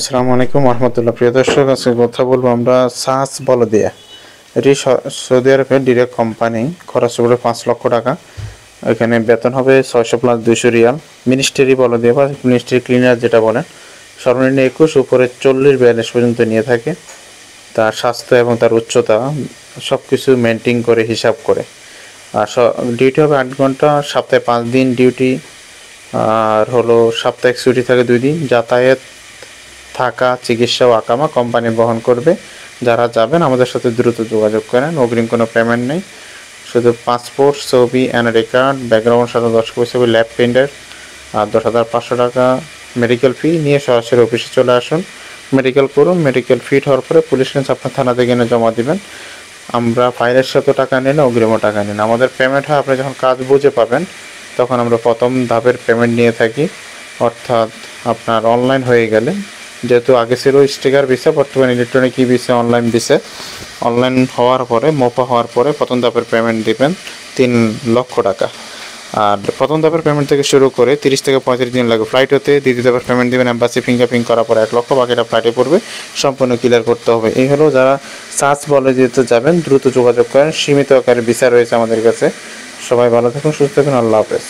আসসালামু আলাইকুম রহমতুল্লাহ। প্রিয় দর্শক, আজকে কথা বলবো আমরা সাস বলদিয়া। এটি সৌদি আরবের ডিরেক্ট কোম্পানি। খরচ পড়বে 5 লক্ষ টাকা। এখানে বেতন হবে 600 প্লাস 200 রিয়াল। মিনিস্ট্রি বলদিয়া বা মিনিস্ট্রি ক্লিনার যেটা বলেন, সর্বনিম্ন 21 উপরে 40-42 পর্যন্ত নিয়ে থাকে। তার স্বাস্থ্য এবং তার উচ্চতা সব কিছু মেনটেন করে হিসাব করে। আর ডিউটি হবে 8 ঘন্টা, সপ্তাহে 5 দিন ডিউটি। আর হলো সাপ্তাহিক ছুটি থাকে 2 দিন। যাতায়াত, থাকা, চিকিৎসা ও আকামা কোম্পানি বহন করবে। যারা যাবেন আমাদের সাথে দ্রুত যোগাযোগ করেন। অগ্রিম কোনো পেমেন্ট নেই, শুধু পাসপোর্ট, ছবি, এনআইডি কার্ড, ব্যাকগ্রাউন্ড সাথে 10 কপি ছবি, ল্যাব প্রিন্টার আর 10,500 টাকা মেডিকেল ফি নিয়ে সরাসরি অফিসে চলে আসুন। মেডিকেল করুন। মেডিকেল ফিট হওয়ার পরে পুলিশ লাইন্স আপনার থানাতে গিয়ে জমা দিবেন। আমরা ফাইলের সাথে টাকা নিই না, অগ্রিমও টাকা নিই না। আমাদের পেমেন্ট হয় আপনি যখন কাজ বুঝে পাবেন, তখন আমরা প্রথম ধাপের পেমেন্ট নিয়ে থাকি। অর্থাৎ আপনার অনলাইন হয়ে গেলে, যেহেতু আগে ছিল স্টিকার ভিসা, বর্তমানে ইলেকট্রনিক ই ভিসা, অনলাইন ভিসা। অনলাইন হওয়ার পরে, মোপা হওয়ার পরে প্রথম ধাপের পেমেন্ট দিবেন 3 লক্ষ টাকা। আর প্রথম ধাপের পেমেন্ট থেকে শুরু করে 30 থেকে 35 দিন লাগে ফ্লাইট হতে। দ্বিতীয় ধাপের পেমেন্ট দেবেন এম্বাসি ফিঙ্গারপ্রিন্ট করার পরে 1 লক্ষ, বাকিটা ফ্লাইটে পড়বে। সম্পূর্ণ ক্লিয়ার করতে হবে। এই হলো যারা সার্চ বলে যেতে যাবেন, দ্রুত যোগাযোগ করেন। সীমিত আকারে ভিসা রয়েছে আমাদের কাছে। সবাই ভালো থাকুন, সুস্থ থাকুন। আল্লাহ হাফেজ।